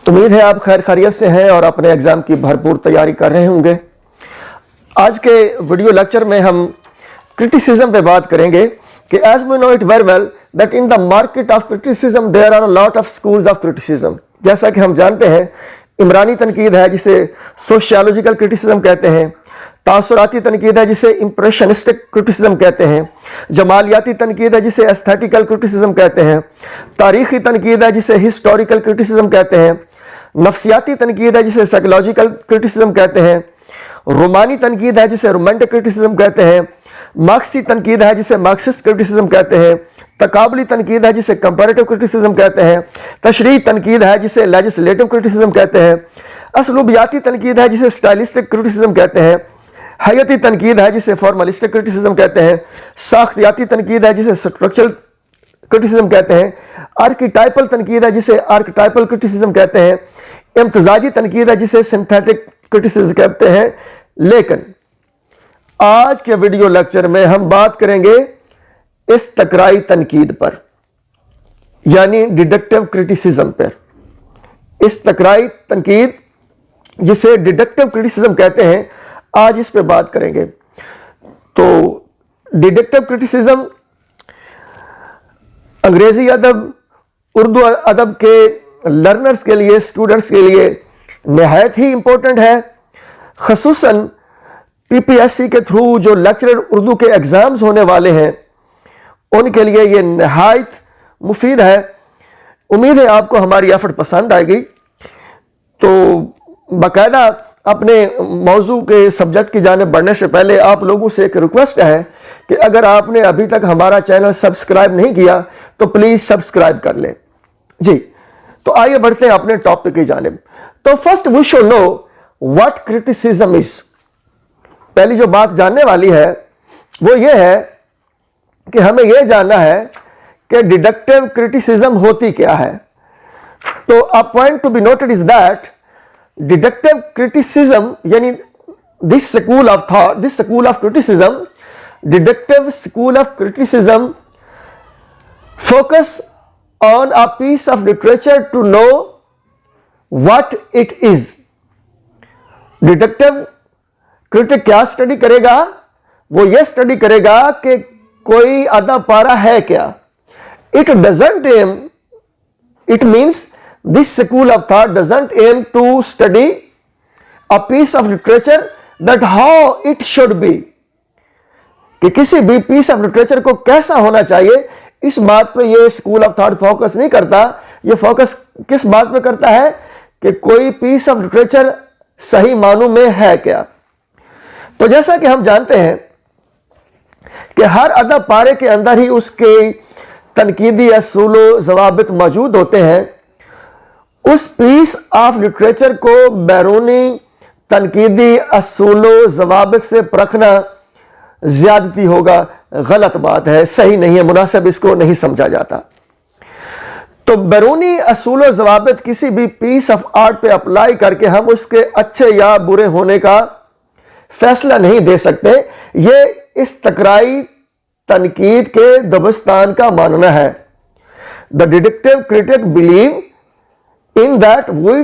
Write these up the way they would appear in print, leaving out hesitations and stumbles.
امید ہے آپ خیر خیریت سے ہیں اور اپنے ایگزام کی بھرپور تیاری کر رہے ہوں گے۔ آج کے ویڈیو لیکچر میں ہم کرٹیسزم پہ بات کریں گے کہ as we know it very well that in the market of criticism there are a lot of schools of criticism۔ جیسا کہ ہم جانتے ہیں عمرانی تنقید ہے جسے سوشیالوجیکل کرٹیسزم کہتے ہیں، تاثراتی تنقید ہے جسے امپریشنسٹک کرٹیسزم کہتے ہیں، جمالیاتی تنقید ہے جسے ایستھیٹیکل کرٹیسزم کہتے ہیں، تاریخی تنقید ہے جسے ہسٹوریکل کرٹیسزم کہتے ہیں، نفسیاتی تنقید ہے جسے سائیکولوجیکل کرٹیسزم کہتے ہیں، رومانی تنقید ہے جسے رومانٹک کرٹیسزم کہتے ہیں، مارکسی تنقید ہے جسے مارکسسٹ کرٹیسزم کہتے ہیں، تقابلی تنقید ہے جسے کمپیریٹو کرٹیسزم کہتے ہیں، تشریحی تنقید ہے جسے لیجسلیٹو کرٹیسزم کہتے ہیں، اسلوبیاتی تنقید ہے جسے سٹائلسٹک کرٹیسزم کہتے ہیں، حیاتی تنقید ہے جسے فارملسٹک کرٹیسزم کہتے ہیں، ساختیاتی تنقید ہے جسے سٹرکچرل کرٹیسزم کہتے ہیں، آرکیٹائپل تنقید ہے جسے آرکیٹائپل کرٹیسزم کہتے ہیں، امتزاجی تنقید ہے جسے سنتھیٹک کرٹیسزم کہتے ہیں۔ لیکن آج کے ویڈیو لیکچر میں ہم بات کریں گے استقرائی تنقید پر، یعنی ڈیڈکٹیو کرٹیسزم پر۔ استقرائی تنقید جسے ڈیڈکٹیو کرٹیسزم کہتے ہیں، آج اس پہ بات کریں گے۔ تو ڈیڈکٹیو کرٹیسزم انگریزی ادب، اردو ادب کے لرنرز کے لیے، اسٹوڈنٹس کے لیے نہایت ہی امپورٹنٹ ہے، خصوصاً پی پی ایس سی کے تھرو جو لیکچرر اردو کے ایگزامز ہونے والے ہیں ان کے لیے یہ نہایت مفید ہے۔ امید ہے آپ کو ہماری ایفرٹ پسند آئے گی۔ تو باقاعدہ اپنے موضوع کے سبجیکٹ کی جانب بڑھنے سے پہلے آپ لوگوں سے ایک ریکویسٹ ہے کہ اگر آپ نے ابھی تک ہمارا چینل سبسکرائب نہیں کیا تو پلیز سبسکرائب کر لیں۔ جی تو آئیے بڑھتے ہیں اپنے ٹاپک کی جانب۔ تو first we should know what criticism is. پہلی جو بات جاننے والی ہے وہ یہ ہے کہ ہمیں یہ جاننا ہے کہ ڈیڈکٹیو کرٹیسزم ہوتی کیا ہے۔ تو a point to be noted is that deductive criticism یعنی this school of thought, this school of criticism, deductive school of criticism focus on a piece of literature to know what it is۔ Deductive Currituck کیا study کرے گا؟ وہ یہ study کرے گا کہ کوئی ادب پارہ ہے کیا۔ It doesn't aim, it means this school of thought doesn't aim to study a piece of literature that how it should be، کہ کسی بھی پیس آف لٹریچر کو کیسا ہونا چاہیے اس بات پہ یہ اسکول آف تھاٹ فوکس نہیں کرتا۔ یہ فوکس کس بات پہ کرتا ہے کہ کوئی پیس آف لٹریچر صحیح معنوں میں ہے کیا۔ تو جیسا کہ ہم جانتے ہیں کہ ہر ادب پارے کے اندر ہی اس کے تنقیدی اصول و ضوابط موجود ہوتے ہیں۔ اس پیس آف لٹریچر کو بیرونی تنقیدی اصول و ضوابط سے پرکھنا زیادتی ہوگا، غلط بات ہے، صحیح نہیں ہے، مناسب اس کو نہیں سمجھا جاتا۔ تو بیرونی اصول و ضوابط کسی بھی پیس آف آرٹ پہ اپلائی کر کے ہم اس کے اچھے یا برے ہونے کا فیصلہ نہیں دے سکتے۔ یہ استقرائی تنقید کے دبستان کا ماننا ہے۔ The deductive critic believe in that we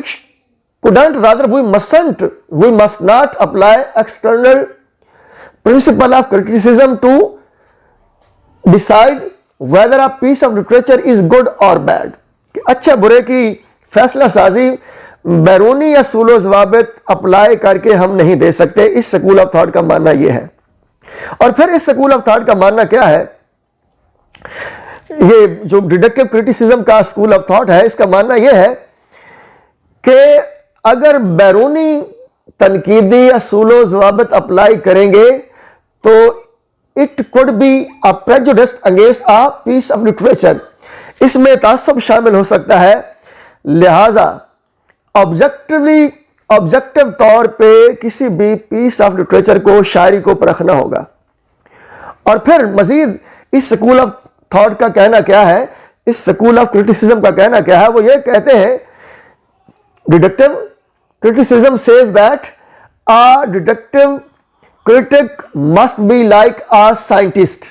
couldn't, rather we must not apply external principle of criticism to decide whether a piece of literature is good or bad۔ کہ اچھے برے کی فیصلہ سازی بیرونی اصول و ضوابط اپلائی کر کے ہم نہیں دے سکتے۔ اس سکول آف تھاٹ کا ماننا یہ ہے۔ اور پھر اس سکول آف تھاٹ کا ماننا کیا ہے؟ یہ جو ڈیڈکٹیو کرٹیسزم کا سکول آف تھاٹ ہے اس کا ماننا یہ ہے کہ اگر بیرونی تنقیدی اصول و ضوابط اپلائی کریں گے تو it could be a prejudice against a piece of literature، اس میں تعصب شامل ہو سکتا ہے، لہذا آبجیکٹیو طور پہ کسی بھی پیس آف لٹریچر کو، شاعری کو پرکھنا ہوگا۔ اور پھر مزید اس سکول آف تھاٹ کا کہنا کیا ہے، اس سکول آف کرٹیسزم کا کہنا کیا ہے؟ وہ یہ کہتے ہیں deductive criticism says that a deductive critic must be like a scientist،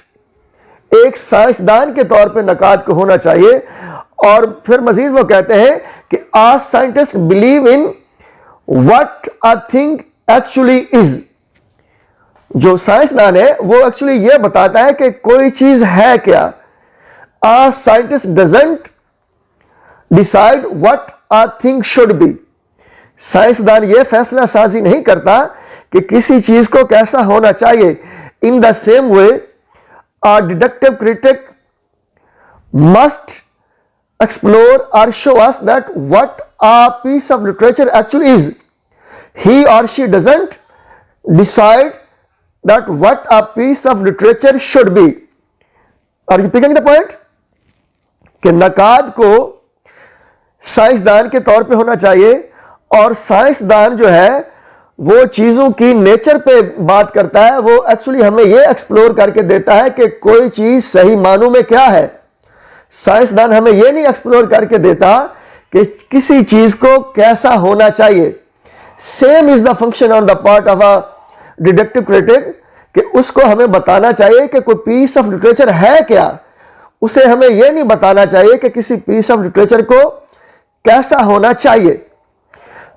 ایک سائنسدان کے طور پہ نقاد کو ہونا چاہیے۔ اور پھر مزید وہ کہتے ہیں کہ a scientist believe in what a thing actually is. جو سائنسدان ہے وہ ایکچولی یہ بتاتا ہے کہ کوئی چیز ہے کیا. A scientist doesn't decide what a thing should be. سائنسدان یہ فیصلہ سازی نہیں کرتا کہ کسی چیز کو کیسا ہونا چاہیے. In the same way a deductive critic must explore or show us that what a piece of literature actually is. He or she doesn't decide that what a piece of literature should be. Are you picking the point? کہ نقاد کو سائنسدان کے طور پہ ہونا چاہیے اور سائنسدان جو ہے وہ چیزوں کی نیچر پہ بات کرتا ہے. وہ ایکچولی ہمیں یہ ایکسپلور کر کے دیتا ہے کہ کوئی چیز صحیح معنوں میں کیا ہے. سائنسدان ہمیں یہ نہیں ایکسپلور کر کے دیتا کہ کسی چیز کو کیسا ہونا چاہیے. Same is the function on the part of a deductive critic کہ اس کو ہمیں بتانا چاہیے کہ کوئی پیس آف لٹریچر ہے کیا. اسے ہمیں یہ نہیں بتانا چاہیے کہ کسی پیس آف لٹریچر کو کیسا ہونا چاہیے.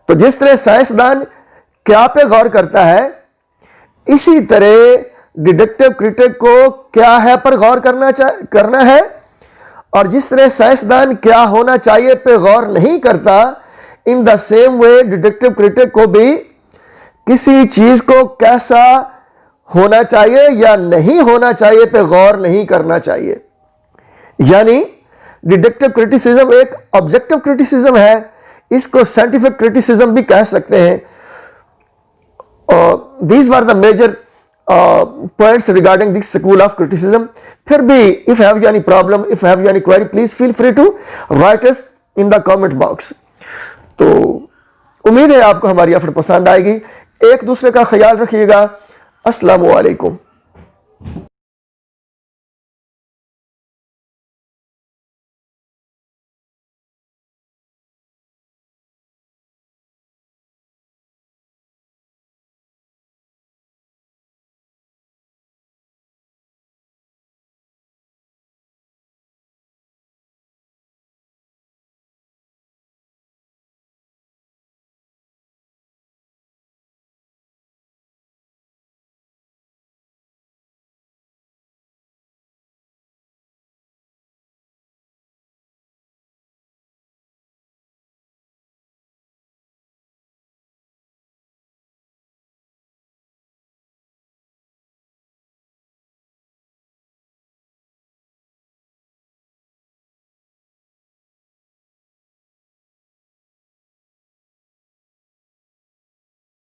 تو جس طرح سائنسدان کیا پہ غور کرتا ہے اسی طرح ڈیڈکٹیو کریٹک کو کیا ہے پر غور کرنا ہے. اور جس طرح سائنسدان کیا ہونا چاہیے پہ غور نہیں کرتا in the same way deductive critic کو بھی کسی چیز کو کیسا ہونا چاہیے یا نہیں ہونا چاہیے پہ غور نہیں کرنا چاہیے. یعنی ڈیڈکٹیو کریٹیسزم ایک آبجیکٹیو کریٹیسزم ہے. اس کو سائنٹیفک کریٹیسزم بھی کہہ سکتے ہیں. These are the major points regarding this school of criticism. پھر بھی if you have any problem, if you have any query, please feel free to write us in the comment box. تو امید ہے آپ کو ہماری ایفرٹ پسند آئے گی. ایک دوسرے کا خیال رکھیے گا. السلام علیکم.